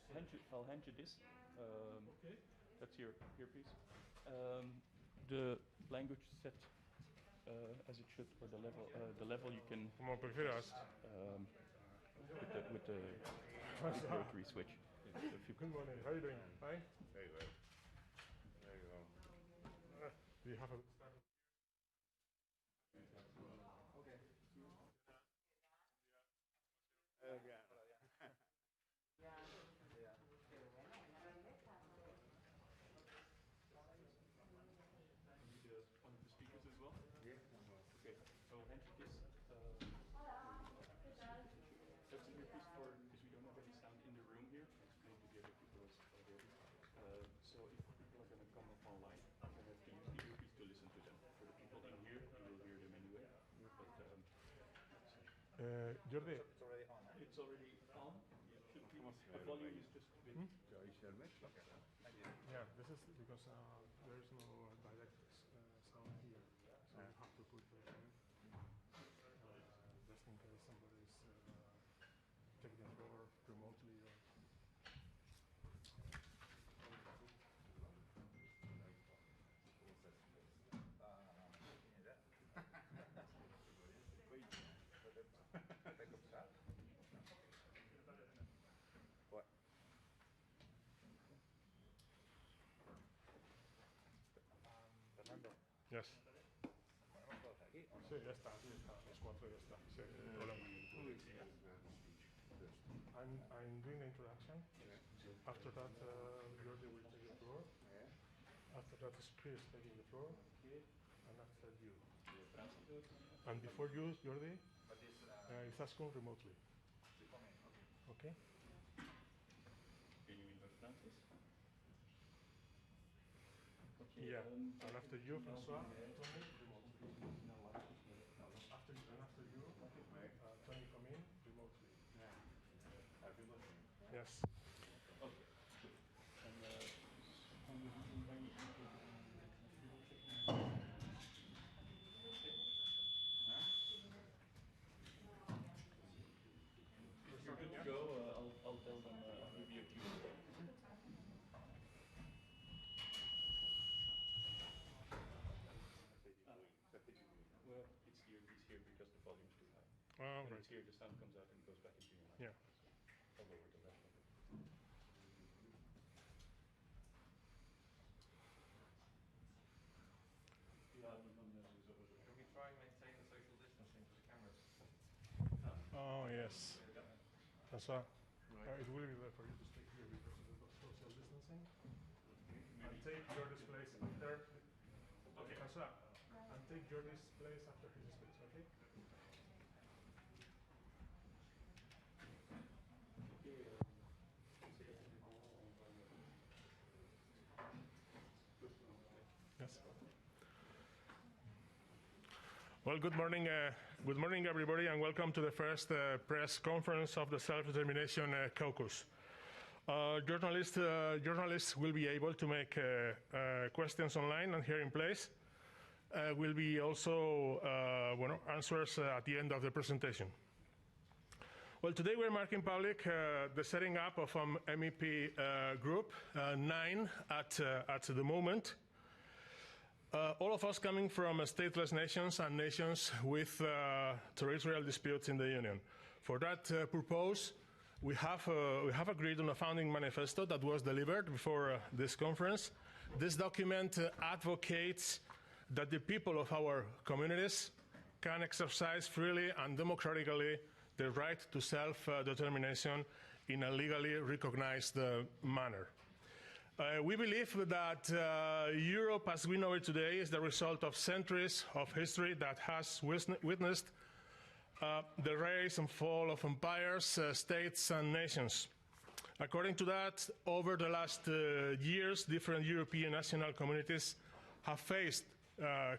I'll hand you this. Okay. That's your earpiece. The language set as it should, or the level you can. Como prefieras. With the rotary switch. Good morning. How are you doing? Fine. Very well. There you go. Do you have a? One of the speakers as well? Yeah. Okay, I will hand you this. That's an earpiece because we don't have any sound in the room here. I explained to the other people as already. So if people are going to come up online, I'm going to have to use the earpiece to listen to them. For the people in here, you will hear them anyway. But Jordi. It's already on. It's already on. Should be. The volume is just a bit. Okay. Yeah, this is because there is no direct sound here, so you have to put the just in case somebody is taking the floor remotely. Or What? Fernando. yes. Aquí. Sí, ya está, los cuatro ya está. Sí, I'm doing the introduction. After that, Jordi will take the floor. After that, Chris is taking the floor. And after you. And before you, Jordi, it's asking remotely. Okay? Can you invite Francis? Yeah. And after you, François, Tony, remotely. After you, Tony come in remotely. Yes. Okay. If you're good to go, I'll tell them I'll give you a cue. Well, it's here because the volume's too high. Oh, When right. it's here, the sound comes out and goes back into your mic. Yeah. I'll lower the level of it. Can we try and maintain the social distancing for the cameras? Oh, yes. François, it will be better for you to stay here because of the social distancing. And take Jordi's place after. Okay, François. And take Jordi's place after his speech, okay? Yes. Well, good morning, everybody, and welcome to the first press conference of the Self-Determination Caucus. Journalists will be able to make questions online and here in place. Will be also answers at the end of the presentation. Well, today we're making public the setting up of an MEP group, 9 at the moment. All of us coming from stateless nations and nations with territorial disputes in the Union. For that purpose, we have agreed on a founding manifesto that was delivered before this conference. This document advocates that the people of our communities can exercise freely and democratically the right to self-determination in a legally recognized manner. We believe that Europe, as we know it today, is the result of centuries of history that has witnessed the rise and fall of empires, states, and nations. According to that, over the last years, different European national communities have faced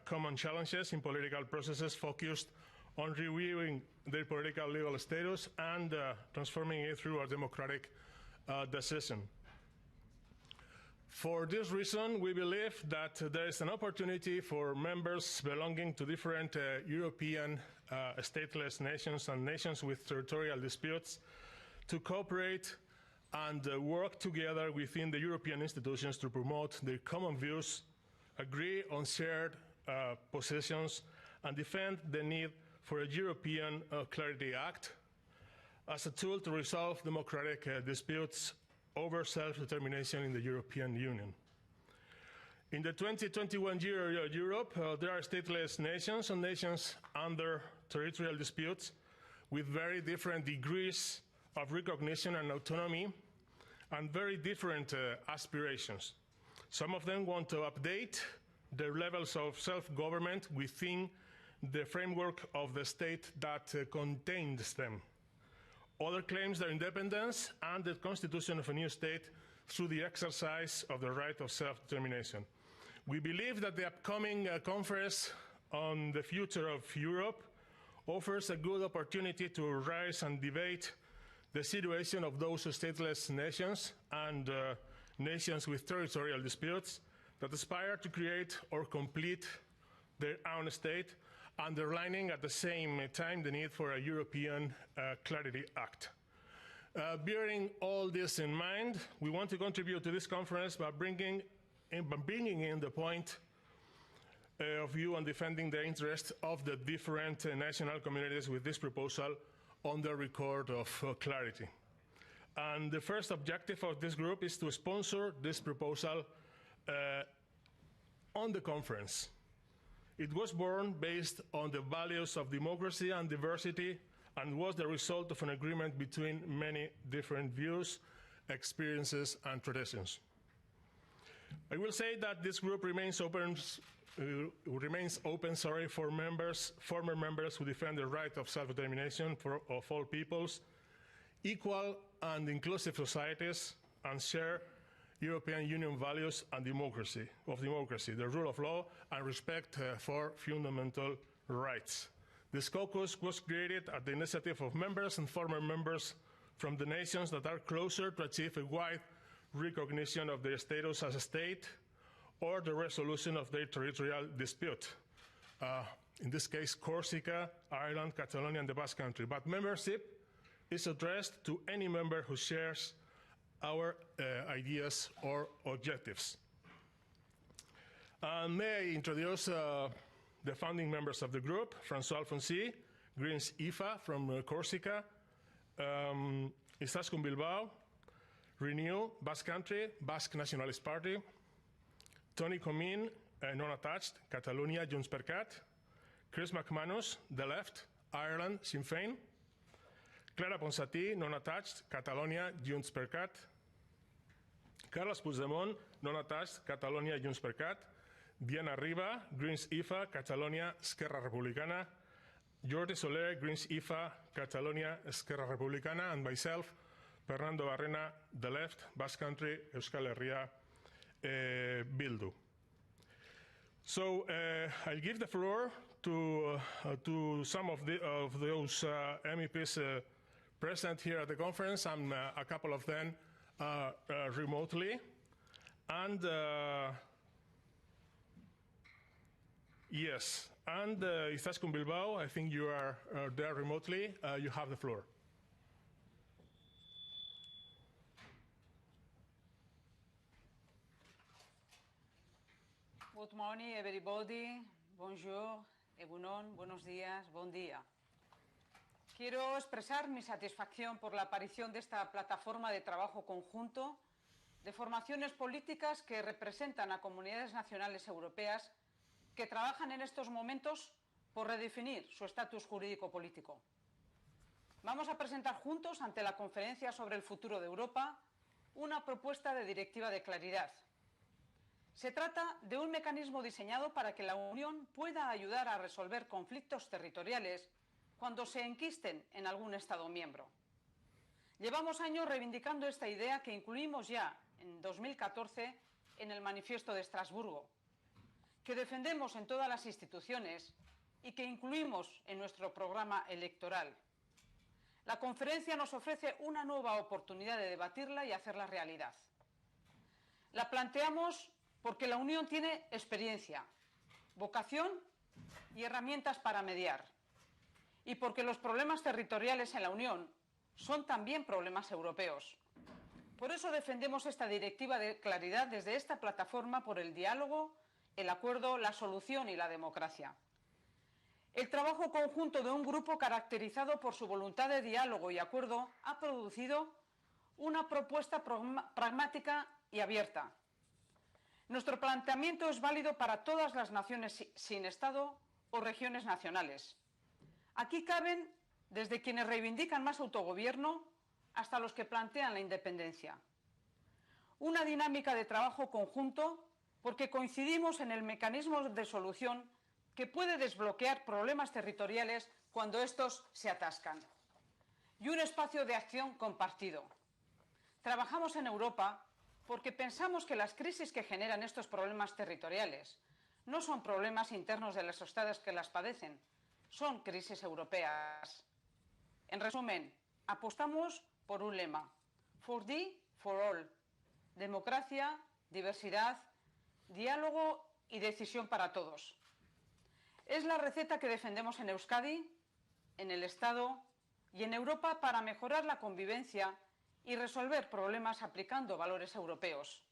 common challenges in political processes focused on reviewing their political legal status and transforming it through a democratic decision. For this reason, we believe that there is an opportunity for members belonging to different European stateless nations and nations with territorial disputes to cooperate and work together within the European institutions to promote their common views, agree on shared positions, and defend the need for a European Clarity Act as a tool to resolve democratic disputes over self-determination in the European Union. In the 2021 year Europe, there are stateless nations and nations under territorial disputes with very different degrees of recognition and autonomy and very different aspirations. Some of them want to update their levels of self-government within the framework of the state that contains them. Other claims their independence and the constitution of a new state through the exercise of the right of self-determination. We believe that the upcoming conference on the future of Europe offers a good opportunity to rise and debate the situation of those stateless nations and nations with territorial disputes that aspire to create or complete their own state, underlining at the same time the need for a European Clarity Act. Bearing all this in mind, we want to contribute to this conference by bringing in the point of view on defending the interests of the different national communities with this proposal on the record of clarity. And the first objective of this group is to sponsor this proposal on the conference. It was born based on the values of democracy and diversity and was the result of an agreement between many different views, experiences, and traditions. I will say that this group remains open for former members who defend the right of self-determination of all peoples, equal and inclusive societies, and share European Union values and democracy, the rule of law, and respect for fundamental rights. This caucus was created at the initiative of members and former members from the nations that are closer to achieve a wide recognition of their status as a state or the resolution of their territorial dispute. In this case, Corsica, Ireland, Catalonia, and the Basque Country. But membership is addressed to any member who shares our ideas or objectives. May I introduce the founding members of the group: François Alfonsi, Greens IFA from Corsica, Izaskun Bilbao, Renew, Basque Country, Basque Nationalist Party, Tony Comín, non-attached, Catalonia, Junts per Cat, Chris McManus, The Left, Ireland, Sinn Féin, Clara Ponsatí, non-attached, Catalonia, Junts per Cat, Carles Puigdemont, non-attached, Catalonia, Junts per Cat, Diana Riba, Greens IFA, Catalonia, Esquerra Republicana, Jordi Soler, Greens IFA, Catalonia, Esquerra Republicana, and myself, Fernando Barrena, The Left, Basque Country, Euskal Herria, Bildu. So I'll give the floor to some of those MEPs present here at the conference, and a couple of them remotely. And yes, and Izaskun Bilbao, I think you are there remotely. You have the floor. Good morning, everybody. Bonjour, egunon, buenos días, bon día. Quiero expresar mi satisfacción por la aparición de esta plataforma de trabajo conjunto de formaciones políticas que representan a comunidades nacionales europeas que trabajan en estos momentos por redefinir su estatus jurídico-político. Vamos a presentar juntos ante la Conferencia sobre el Futuro de Europa una propuesta de directiva de claridad. Se trata de un mecanismo diseñado para que la Unión pueda ayudar a resolver conflictos territoriales cuando se enquisten en algún Estado miembro. Llevamos años reivindicando esta idea que incluimos ya en 2014 en el Manifiesto de Estrasburgo, que defendemos en todas las instituciones y que incluimos en nuestro programa electoral. La conferencia nos ofrece una nueva oportunidad de debatirla y hacerla realidad. La planteamos porque la Unión tiene experiencia, vocación y herramientas para mediar. Y porque los problemas territoriales en la Unión son también problemas europeos. Por eso defendemos esta directiva de claridad desde esta plataforma por el diálogo, el acuerdo, la solución y la democracia. El trabajo conjunto de un grupo caracterizado por su voluntad de diálogo y acuerdo ha producido una propuesta pragmática y abierta. Nuestro planteamiento es válido para todas las naciones sin Estado o regiones nacionales. Aquí caben desde quienes reivindican más autogobierno hasta los que plantean la independencia. Una dinámica de trabajo conjunto porque coincidimos en el mecanismo de solución que puede desbloquear problemas territoriales cuando estos se atascan. Y un espacio de acción compartido. Trabajamos en Europa porque pensamos que las crisis que generan estos problemas territoriales no son problemas internos de los estados que las padecen, son crisis europeas. En resumen, apostamos por un lema: for thee, for all. Democracia, diversidad, diálogo y decisión para todos. Es la receta que defendemos en Euskadi, en el Estado y en Europa para mejorar la convivencia y resolver problemas aplicando valores europeos.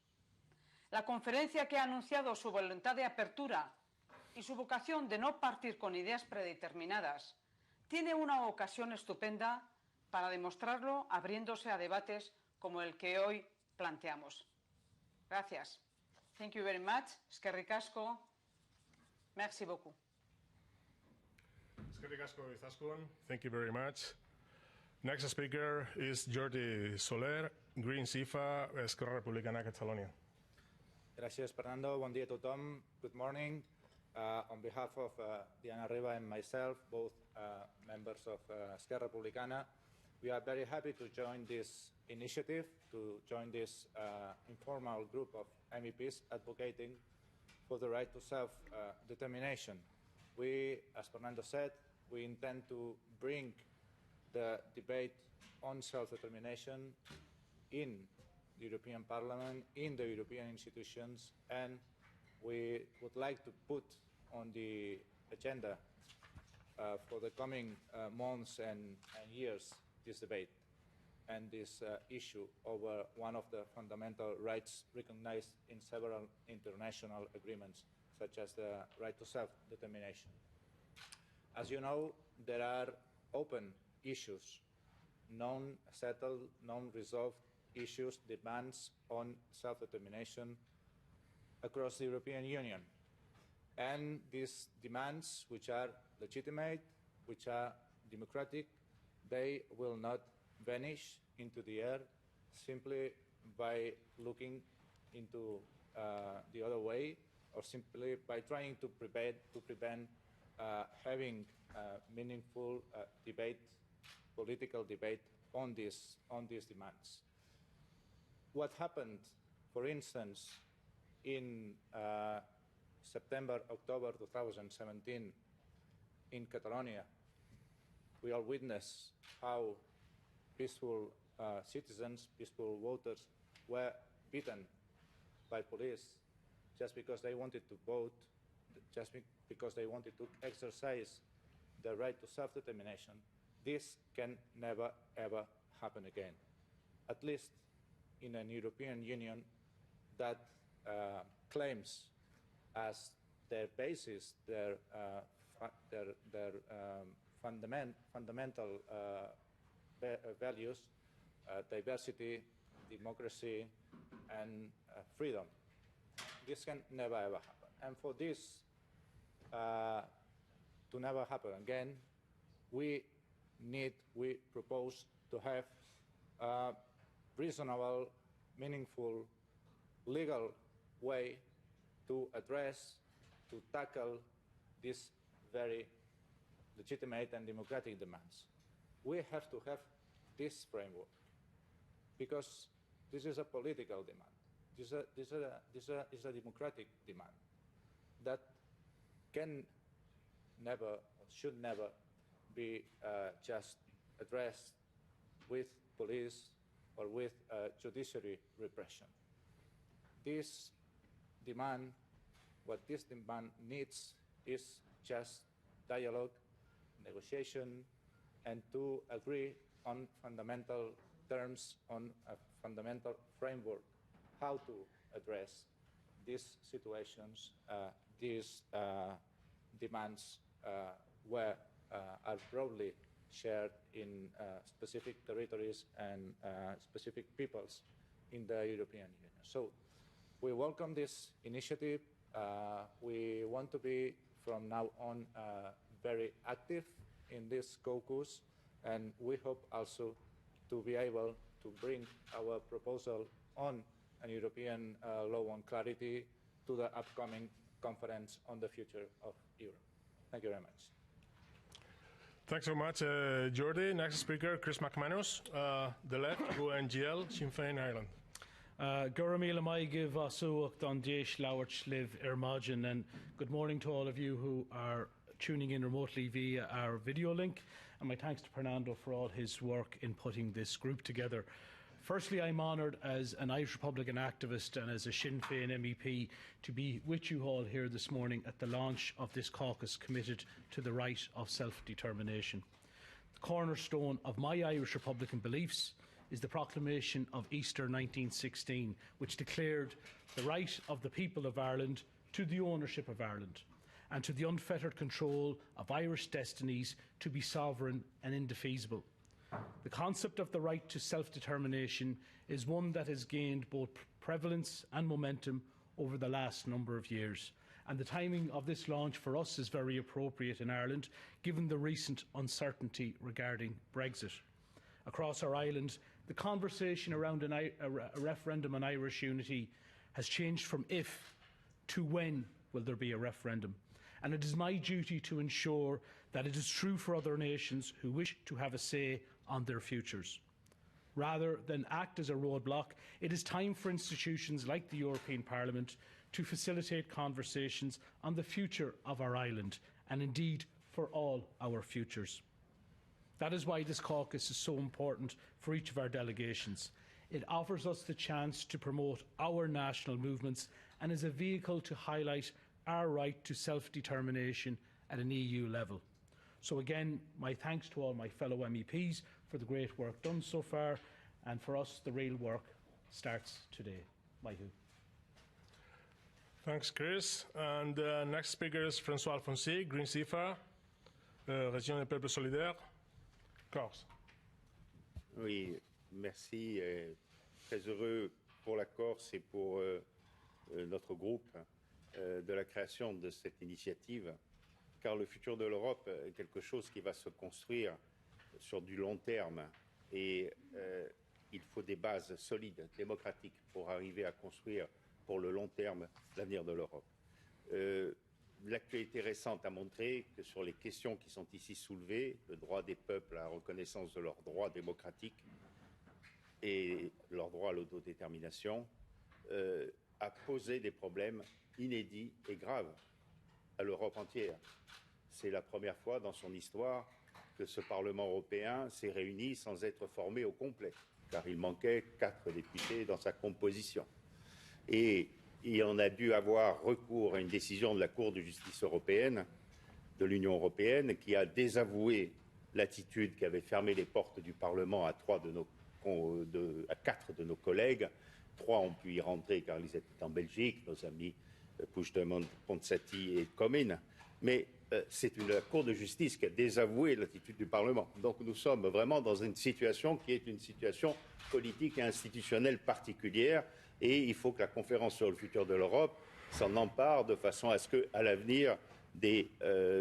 La conferencia, que ha anunciado su voluntad de apertura y su vocación de no partir con ideas predeterminadas, tiene una ocasión estupenda para demostrarlo abriéndose a debates como el que hoy planteamos. Gracias. Thank you very much. Eskerrik asko. Merci beaucoup. Eskerrik asko, Izaskun. Thank you very much. Next speaker is Jordi Soler, Greens IFA, Esquerra Republicana Catalunya. Gràcies, Fernando. Bon dia a tothom. Good morning. On behalf of Diana Riba and myself, both members of Esquerra Republicana, we are very happy to join this initiative, to join this informal group of MEPs advocating for the right to self-determination. We, as Fernando said, we intend to bring the debate on self-determination in the European Parliament, in the European institutions, and we would like to put on the agenda for the coming months and years this debate and this issue over one of the fundamental rights recognized in several international agreements, such as the right to self-determination. As you know, there are open issues, non-settled, non-resolved issues, demands on self-determination across the European Union. And these demands, which are legitimate, which are democratic, they will not vanish into the air simply by looking into the other way, or simply by trying to prevent having meaningful debate, political debate on these demands. What happened, for instance, in September, October 2017 in Catalonia, we all witnessed how peaceful citizens, peaceful voters were beaten by police just because they wanted to vote, just because they wanted to exercise their right to self-determination. This can never, ever happen again, at least in an European Union that claims as their basis, their fundamental values, diversity, democracy, and freedom. This can never ever happen. And for this to never happen again, we propose to have a reasonable, meaningful, legal way to address, to tackle these very legitimate and democratic demands. We have to have this framework because this is a political demand. This is a democratic demand that can never, or should never, be just addressed with police or with judiciary repression. This demand, what this demand needs is just dialogue, negotiation, and to agree on fundamental terms, on fundamental framework how to address these situations, these demands were are broadly shared in specific territories and specific peoples in the European Union. So we welcome this initiative. We want to be from now on very active in this caucus, and we hope also to be able to bring our proposal on a European law on clarity to the upcoming conference on the future of Europe. Thank you very much. Thanks so much, Jordi. Next speaker, Chris McManus, the left, GUE/NGL, Sinn Féin Ireland. Guramila Maigiv Asuach Don Desh Lauert Liv Ermagin, and good morning to all of you who are tuning in remotely via our video link. And my thanks to Fernando for all his work in putting this group together. Firstly, I'm honoured as an Irish Republican activist and as a Sinn Féin MEP to be with you all here this morning at the launch of this caucus committed to the right of self-determination. The cornerstone of my Irish Republican beliefs is the proclamation of Easter 1916, which declared the right of the people of Ireland to the ownership of Ireland and to the unfettered control of Irish destinies to be sovereign and indefeasible. The concept of the right to self-determination is one that has gained both prevalence and momentum over the last number of years, and the timing of this launch for us is very appropriate in Ireland, given the recent uncertainty regarding Brexit. Across our island, the conversation around a referendum on Irish unity has changed from if to when will there be a referendum, and it is my duty to ensure that it is true for other nations who wish to have a say on their futures. Rather than act as a roadblock, it is time for institutions like the European Parliament to facilitate conversations on the future of our island, and indeed for all our futures. That is why this caucus is so important for each of our delegations. It offers us the chance to promote our national movements and is a vehicle to highlight our right to self-determination at an EU level. So again, my thanks to all my fellow MEPs for the great work done so far, and for us the real work starts today. Maihu. Thanks, Chris. And next speaker is François Alfonsi, Green CIFA, Région des Peuples Solidaires, Corse. Oui, merci. Très heureux pour la Corse et pour notre groupe de la création de cette initiative, car le futur de l'Europe est quelque chose qui va se construire sur du long terme et il faut des bases solides, démocratiques, pour arriver à construire pour le long terme l'avenir de l'Europe. L'actualité récente a montré que sur les questions qui sont ici soulevées, le droit des peuples à la reconnaissance de leurs droits démocratiques et leur droit à l'autodétermination, a posé des problèmes inédits et graves à l'Europe entière. C'est la première fois dans son histoire que ce Parlement européen s'est réuni sans être formé au complet, car il manquait 4 députés dans sa composition. Et on a dû avoir recours à une décision de la Cour de justice européenne, de l'Union européenne, qui a désavoué l'attitude qui avait fermé les portes du Parlement à 4 de nos collègues. 3 ont pu y rentrer car ils étaient en Belgique, nos amis Puigdemont, Ponsati et Comyn. Mais c'est la Cour de justice qui a désavoué l'attitude du Parlement. Donc nous sommes vraiment dans une situation qui est une situation politique et institutionnelle particulière. Et il faut que la conférence sur le futur de l'Europe s'en empare de façon à ce qu'à l'avenir, des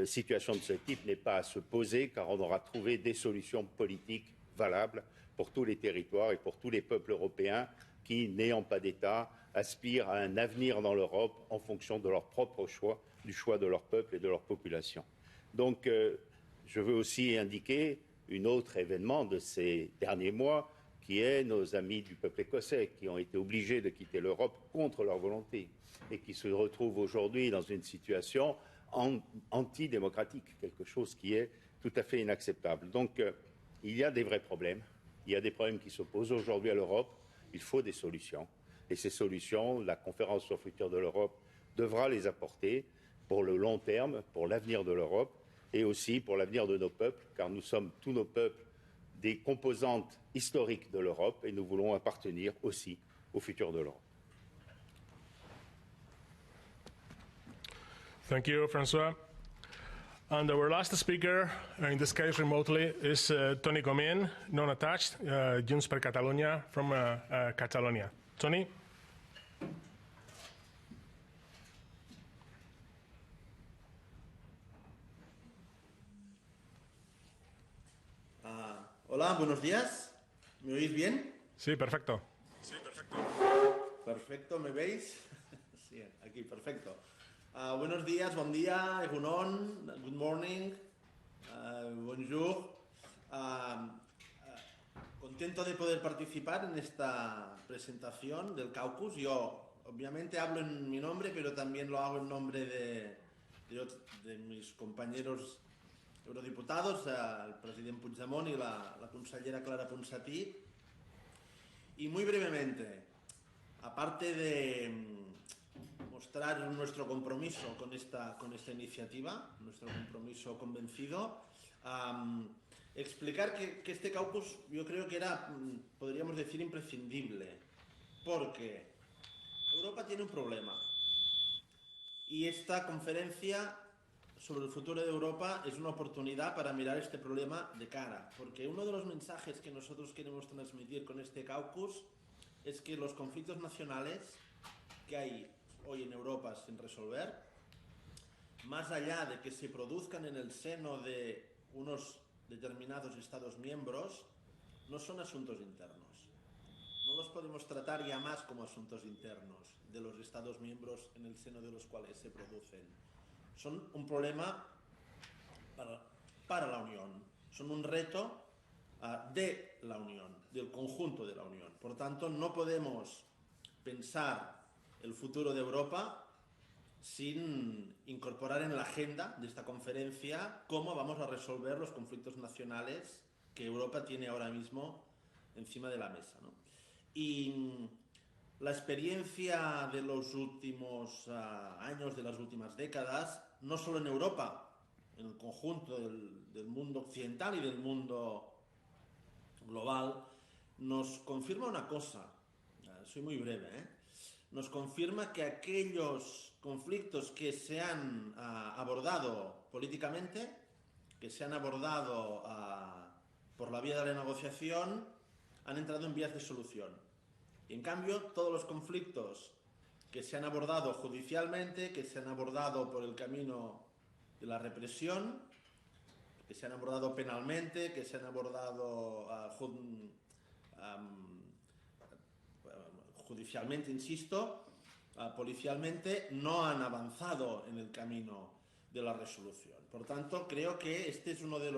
situations de ce type n'aient pas à se poser, car on aura trouvé des solutions politiques valables pour tous les territoires et pour tous les peuples européens qui, n'ayant pas d'État, aspirent à un avenir dans l'Europe en fonction de leur propre choix, du choix de leur peuple et de leur population. Donc, je veux aussi indiquer un autre événement de ces derniers mois, qui est nos amis du peuple écossais, qui ont été obligés de quitter l'Europe contre leur volonté et qui se retrouvent aujourd'hui dans une situation antidémocratique, quelque chose qui est tout à fait inacceptable. Donc, il y a des vrais problèmes. Il y a des problèmes qui se posent aujourd'hui à l'Europe. Il faut des solutions. Et ces solutions, la conférence sur le futur de l'Europe devra les apporter pour le long terme, pour l'avenir de l'Europe et aussi pour l'avenir de nos peuples, car nous sommes tous nos peuples des composantes historiques de l'Europe et nous voulons appartenir aussi au futur de l'Europe. Thank you, François. And our last speaker, in this case remotely, is Toni Comín, non-attached, Junts per Catalunya from Catalonia. Toni? Hola, buenos días. ¿Me oís bien? Sí, perfecto. Perfecto, ¿me veis? Sí, aquí, perfecto. Buenos días, buen día, egunon, good morning, bonjour. Contento de poder participar en esta presentación del Caucus. Yo, obviamente, hablo en mi nombre, pero también lo hago en nombre de mis compañeros eurodiputados, el presidente Puigdemont y la consellera Clara Ponsatí. Y muy brevemente, aparte de mostrar nuestro compromiso con esta iniciativa, nuestro compromiso convencido, explicar que este caucus yo creo que era, podríamos decir, imprescindible, porque Europa tiene un problema y esta conferencia sobre el futuro de Europa es una oportunidad para mirar este problema de cara, porque uno de los mensajes que nosotros queremos transmitir con este caucus es que los conflictos nacionales que hay hoy en Europa sin resolver, más allá de que se produzcan en el seno de unos determinados Estados miembros, no son asuntos internos. No los podemos tratar ya más como asuntos internos de los Estados miembros en el seno de los cuales se producen. Son un problema para la Unión, son un reto de la Unión, del conjunto de la Unión. Por tanto, no podemos pensar el futuro de Europa sin incorporar en la agenda de esta conferencia cómo vamos a resolver los conflictos nacionales que Europa tiene ahora mismo encima de la mesa, ¿no? Y la experiencia de los últimos años, de las últimas décadas, no solo en Europa, en el conjunto del mundo occidental y del mundo global, nos confirma una cosa. Soy muy breve, nos confirma que aquellos conflictos que se han abordado políticamente, que se han abordado por la vía de la negociación, han entrado en vías de solución. Y en cambio, todos los conflictos que se han abordado judicialmente, que se han abordado por el camino de la represión, que se han abordado penalmente, que se han abordado judicialmente, insisto, policialmente, no han avanzado en el camino de la resolución. Por tanto, creo que este es uno de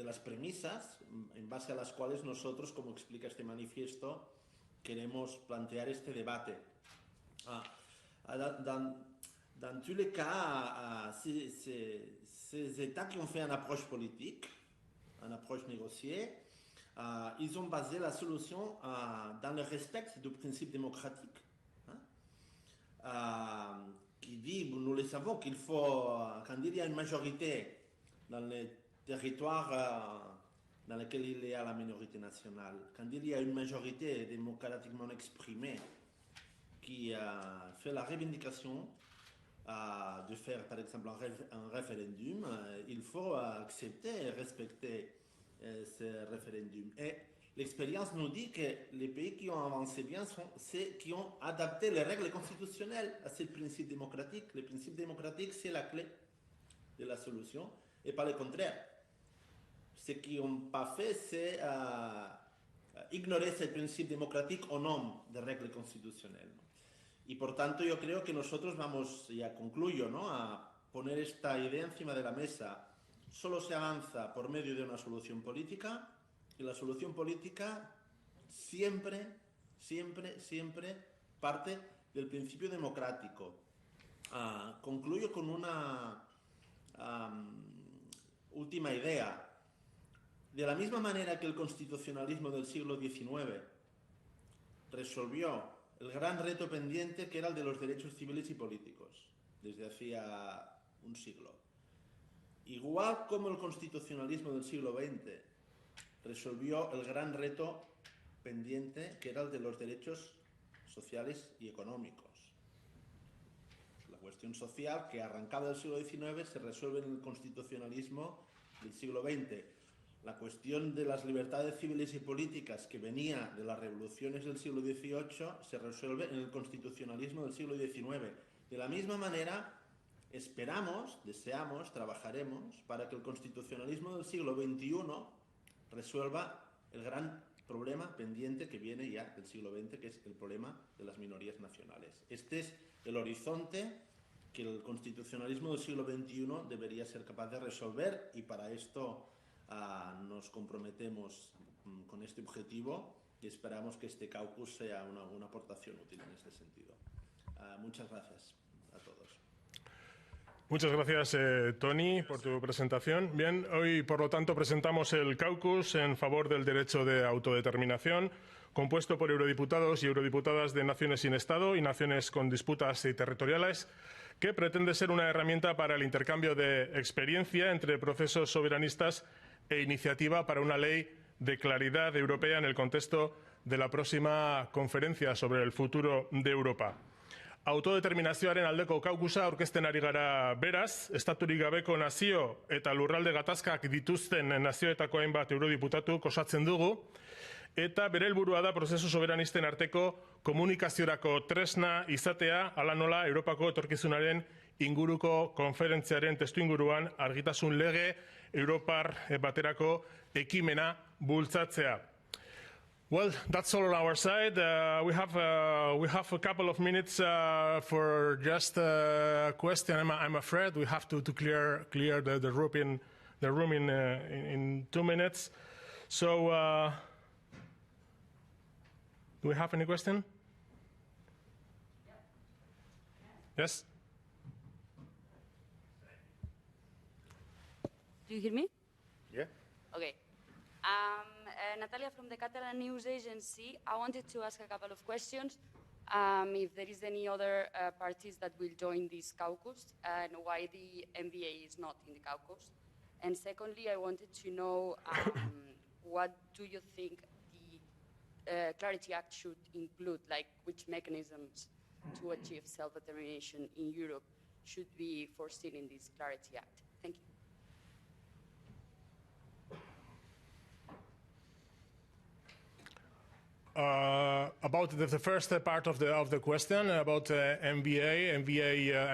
las premisas en base a las cuales nosotros, como explica este manifiesto, queremos plantear este debate. Dans tous les cas, ces États qui ont fait une approche politique, une approche négociée, ils ont basé la solution dans le respect du principe démocratique, qui dit, nous le savons, qu'il faut, quand il y a une majorité dans les territoires dans lesquels il y a la minorité nationale, quand il y a une majorité démocratiquement exprimée qui fait la revendication de faire, par exemple, un référendum, il faut accepter et respecter ce référendum. Et l'expérience nous dit que les pays qui ont avancé bien sont ceux qui ont adapté les règles constitutionnelles à ces principes démocratiques. Les principes démocratiques, c'est la clé de la solution, et pas le contraire. Ce qu'ils n'ont pas fait, c'est ignorer ces principes démocratiques au nom de règles constitucionales. Y por tanto yo creo que nosotros vamos, ya concluyo, ¿no?, a poner esta idea encima de la mesa. Solo se avanza por medio de una solución política, y la solución política siempre parte del principio democrático. Concluyo con una última idea. De la misma manera que el constitucionalismo del siglo XIX resolvió el gran reto pendiente, que era el de los derechos civiles y políticos, desde hacía un siglo. Igual como el constitucionalismo del siglo XX resolvió el gran reto pendiente, que era el de los derechos sociales y económicos. La cuestión social, que arrancada del siglo XIX, se resuelve en el constitucionalismo del siglo XX. La cuestión de las libertades civiles y políticas, que venía de las revoluciones del siglo XVIII, se resuelve en el constitucionalismo del siglo XIX. De la misma manera, esperamos, deseamos, trabajaremos para que el constitucionalismo del siglo XXI resuelva el gran problema pendiente que viene ya del siglo XX, que es el problema de las minorías nacionales. Este es el horizonte que el constitucionalismo del siglo XXI debería ser capaz de resolver, y para esto nos comprometemos con este objetivo y esperamos que este caucus sea una aportación útil en este sentido. Muchas gracias a todos. Muchas gracias, Tony, por tu presentación. Bien, hoy, por lo tanto, presentamos el caucus en favor del derecho de autodeterminación, compuesto por eurodiputados y eurodiputadas de naciones sin Estado y naciones con disputas territoriales, que pretende ser una herramienta para el intercambio de experiencia entre procesos soberanistas e iniciativa para una ley de claridad europea en el contexto de la próxima conferencia sobre el futuro de Europa. Autodeterminazioaren aldeko kaukusa aurkezten ari gara beraz, estaturik gabeko nazio eta lurralde gatazkak dituzten nazioetako hainbat eurodiputatuk osatzen dugu, eta bere helburua da prozesu soberanisten arteko komunikaziorako tresna izatea, hala nola Europako etorkizunaren inguruko konferentziaren testuinguruan argitasun lege Europar baterako ekimena bultzatzea. Well, that's all on our side. We have a couple of minutes for just a question. I'm afraid we have to clear the room in 2 minutes. So, do we have any question? Yes. Do you hear me? Yeah. Okay. Natalia from the Catalan News Agency. I wanted to ask a couple of questions. If there is any other parties that will join this caucus, and why the MBA is not in the caucus. And secondly, I wanted to know what do you think the Clarity Act should include, like which mechanisms to achieve self-determination in Europe should be foreseen in this Clarity Act. Thank you. About the first part of the question about MBA,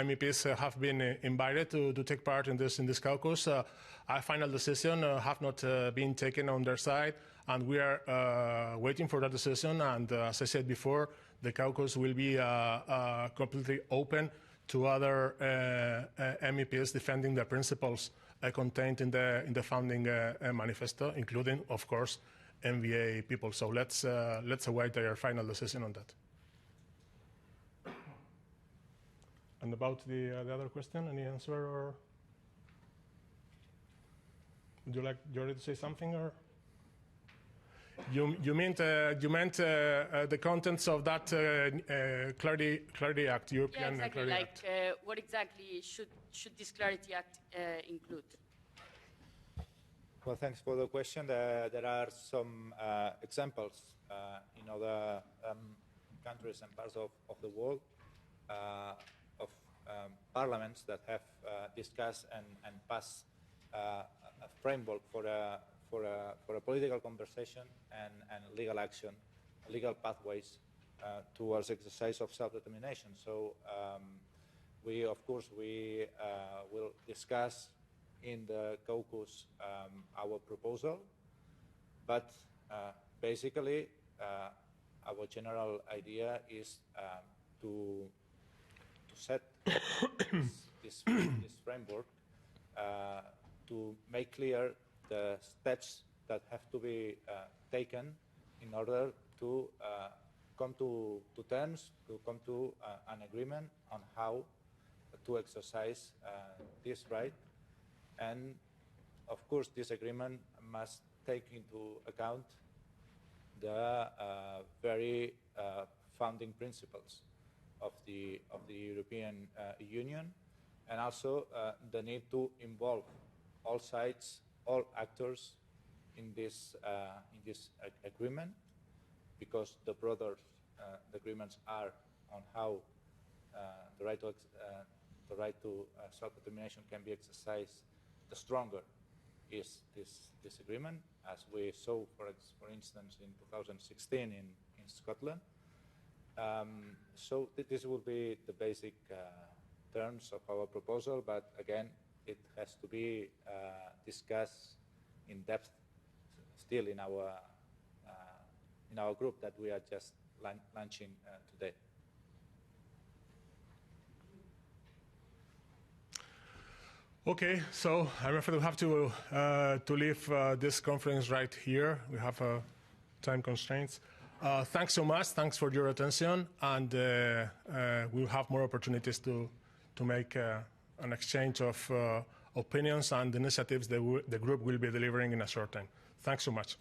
MEPs have been invited to take part in this caucus. A final decision have not been taken on their side, and we are waiting for that decision. And as I said before, the caucus will be completely open to other MEPs defending the principles contained in the founding manifesto, including, of course, MVA people. So let's await their final decision on that. And about the other question, any answer, or would you like Jordi to say something, or you meant the contents of that Clarity Act, European exactly. Clarity Act? What exactly should this Clarity Act include? Well, thanks for the question. There are some examples in other countries and parts of the world of parliaments that have discussed and passed a framework for a political conversation and legal action, legal pathways towards exercise of self-determination. So we, of course, will discuss in the caucus our proposal, but basically our general idea is to set this framework to make clear the steps that have to be taken in order to come to terms, to come to an agreement on how to exercise this right. And of course, this agreement must take into account the very founding principles of the European Union, and also the need to involve all sides, all actors in this agreement, because the broader the agreements are on how the right to self-determination can be exercised, the stronger is this agreement, as we saw, for instance, in 2016 in Scotland. So this will be the basic terms of our proposal, but again, it has to be discussed in depth still in our group that we are just launching today. Okay, so I'm afraid we have to leave this conference right here. We have time constraints. Thanks so much. Thanks for your attention, and we'll have more opportunities to make an exchange of opinions and initiatives that the group will be delivering in a short time. Thanks so much.